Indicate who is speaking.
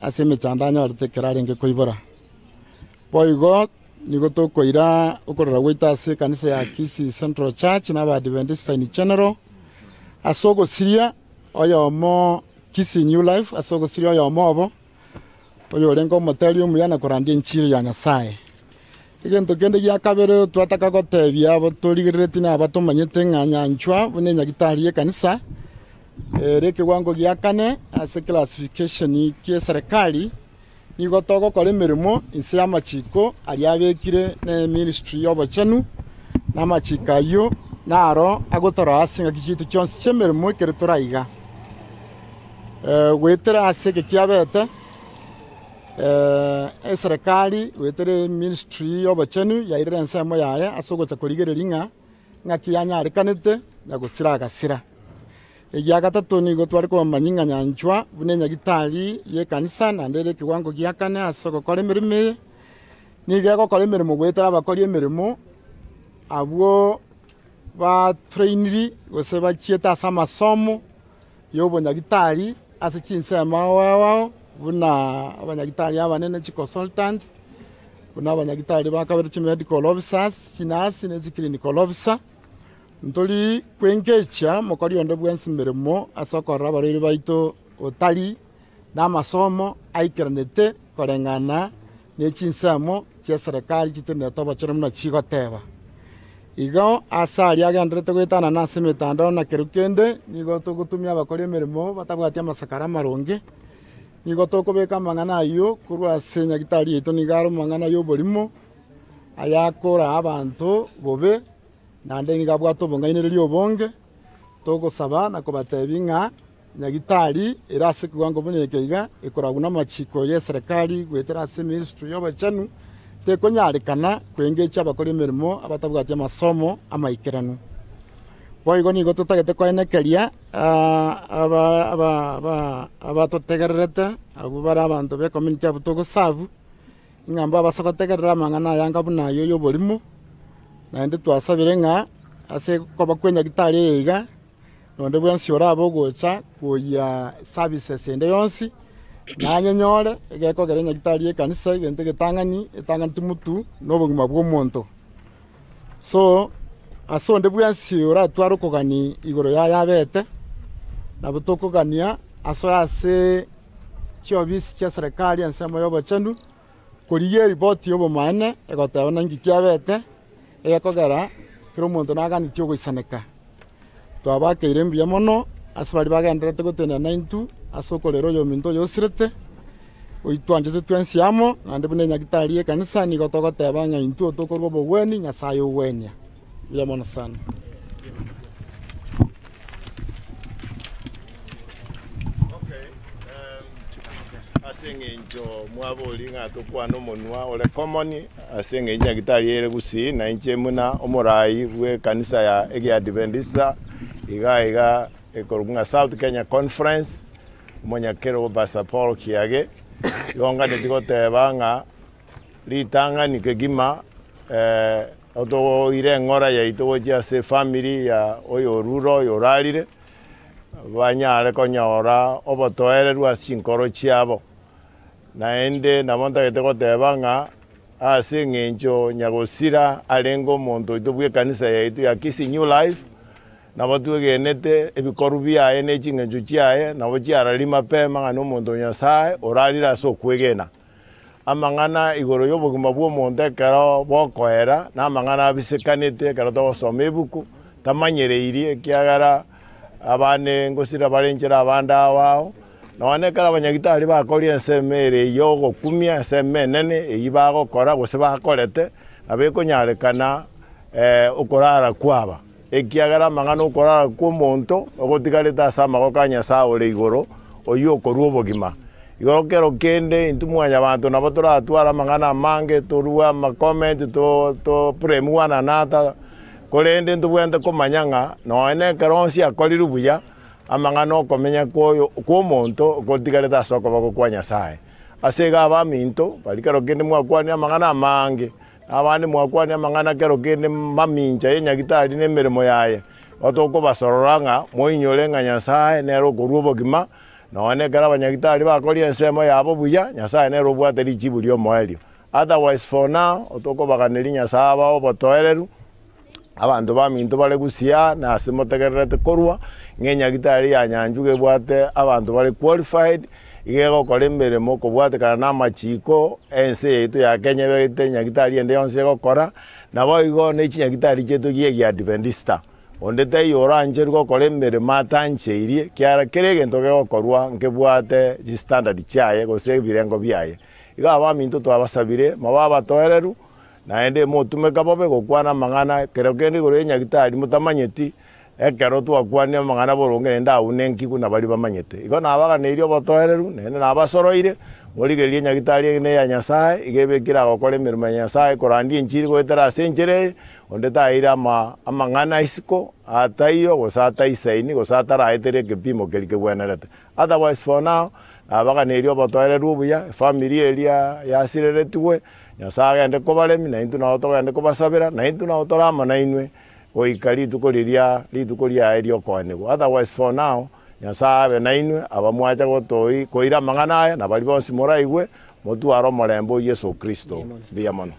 Speaker 1: ase emechanda nyorete kerarenge koibora. Boigo nigo tokoira okorora goita ase kanisa ya Kisii Central Church na Adventist in general. Asogo siria oyomo Kisii New Life asogo siria oyomo obo. Oyo rengo moteri omuyana korandie nchiri ya Nyasaye. Igento kende gya kabere twataka gotebia abo turigirete na abatomanyete nyanchwa bune nyagitari ye kanisa. Reke wango gya kane ase classification ki serikali nigo togo kore mirimo inse ya machiko ali abekire ne ministry y'obachanu na machika yo naro agotora asinga kijitu cyonse cyemirimo kere turaiga. Wetera ase ke kyabete serikali wetere ministry y'obachanu ya ire nsemo yaye asogocha kurigereringa ngakiyanya arikanete yagusira agasira. Egya gatatu nigo twari kumanyinga nyanchwa bune nyagitari ye kanisa na ndere kiwango gya kane asoko kore mirimo niga gokora mirimo gwetera abakori emirimo abwo ba trainiri gose bachieta asa masomo y'obonyagitari ase chinsema wao buna abanyagitari abanene chi consultant buna abanyagitari bakabere chi medical officers chinasi ne clinical officer ntoli kwengecha mokori ondo bwensi mirimo asokora abariri baito otari na masomo aikiranete korengana ne chinsemo chia serikali chitene toba chero muna chigoteba. Igo asari agendrete gwitana na semetando na kerukende nigo tugutumia abakori emirimo batabwatia amasakara maronge nigo tokobeka mang'ana ayo kurwa ase nyagitari yaito nigaro mang'ana y'oborimo ayakora abantu bobe nande nigabwata obong'ainereri obonge togosaba na kobatebi ng'a nyagitari era ase kiwango bonyekeiga ekoraguna amachiko ya serikali gwetera ase ministry y'obachanu tekonyarikana kwengecha abakora emirimo abatabwatia amasomo amaikiranu. Boigo nigo tutagete koenekeria abatotegererete abo bara abantu be community abo togosavu ing'amba abasogotegerera amang'ana ayanga buna ayo y'oborimo naende twasabire ng'a ase koba kwenyagitari eiga nonde bwensi ora abo gocha kuya services ende yonsi nanyenyore egekogera nyagitari ye kanisa egente getang'ani etang'anti mutu n'obogima bw'omonto. So asonde bwensi ora twaro kogani igoro yabete nabo tokogania aso ase chiobisi chia serikali ensemo y'obachanu koriye report y'obomane egotebana ngikiabete egekogera kero omonto naganitio goisaneka twabakeire mbuya mono ase bari bagenderete gotenda 92 ase okorera oyo ominto oyosirete oitwanchete twensi amo nande bune nyagitari ye kanisa nigo togoteba ng'a intwe tokorwa obogweni Nyasaye ogwenia buya mono sana.
Speaker 2: Aseng'encho mwabori ng'a tokwana omonwa ore common aseng'encho nyagitari ere Gusii na inche muna omorai bwe kanisa ya ege Adventista iga ekorunga South Kenya Conference monyakero Pastor Paul Kiage yonga netigoteba ng'a ritang'ani kegima oto ire ng'ora yaito gochia ase family ya oyo oruro oyo orarire banyare konyora obotoererwa ase chinkoro chiabo naende nabo ntagete goteba ng'a ase eng'encho nyagosira arenge omonto oito bwa ekanisa yaito ya Kisii New Life nabo twegenete ebikoru biaye na eching'encho chiaye nabo chiarari mapema ng'a na omonto Nyasaye orarire ase okwegena amang'ana igoro y'obogima bwa omonto ekero bokoera na amang'ana abisekanete ekero togosoma ebuku tamanyereirie ekiagera abane ngosira barenchera abande abao none ekero abanyagitari bakori ensemo ere eyo ogokumia ensemo enene eyi bagokora gose bakorete nabo ekonyarekana okorara kwaba ekiagera amang'ana okorara kwa omonto ogotigarete ase amagoko a Nyasaye ore igoro oywo okorwa obogima. Igoro kero kende intu mwanya abantu nabo toratwara amang'ana amange torwa amacomment to premu one another korende ntubwente komanya ng'a noene ekero onsi akorire buya amang'ana okomenya kwoyo kwa omonto okotigarete ase okoboko kwa Nyasaye ase iga abaminto bari kero kende mwakwania amang'ana amange abande mwakwania amang'ana kero kende mamincha yenyagitari na emeremo yaye otokobasorora ng'a moinyore ng'a Nyasaye nero okorwa obogima none kera abanyagitari bakoria ensemo yabo buya nyasaye nero bwate richibu lyo moelio. Otherwise for now otokobaganeri nyasaye bao botoereru abantu baminto bale gusia na simotegerete korwa ng'enyagitari ya nyanjuge bwate abantu bale qualified igego kora emeremo kobwatekana na amachiko ense yaitu ya Kenya begete nyagitari ende yonse gokora nabo igo ne chinyagitari chetu giye Adventista onde te oranje gokora emeremo atancheirie kiara kerege ntoge gokorwa nkebwate standard chaye gose birengo byaye iga abaminto twabasabire mababa toereru naende motumeka bobe gokwana mang'ana kero kende gore nyagitari mutamanyeti ekero twakwania mang'ana boronge nda unenki kuna bali bamanyete igo nabaganeirio botoereru nene nabasoroire morigerie nyagitari ne ya nyasaye igebekira gokora emirimo ya nyasaye korandi enchiri goetera asenjere onde taira amang'ana isiko ataiyo gosata isaini gosata raetere kepimo kelike bwenerete. Otherwise for now abaganeirio botoereru buya family eria yasireretwe nyasaye ande kobaremi na intu na otogende kobasabira na intu na otorama na inwe oikari tukoriria litukoria erio kwanego. Otherwise for now nyasaye na inwe abamwacha gotoi koira mang'ana aya na bali bonsi moraigwe motu aro morembo Yesu Kristo bia mono.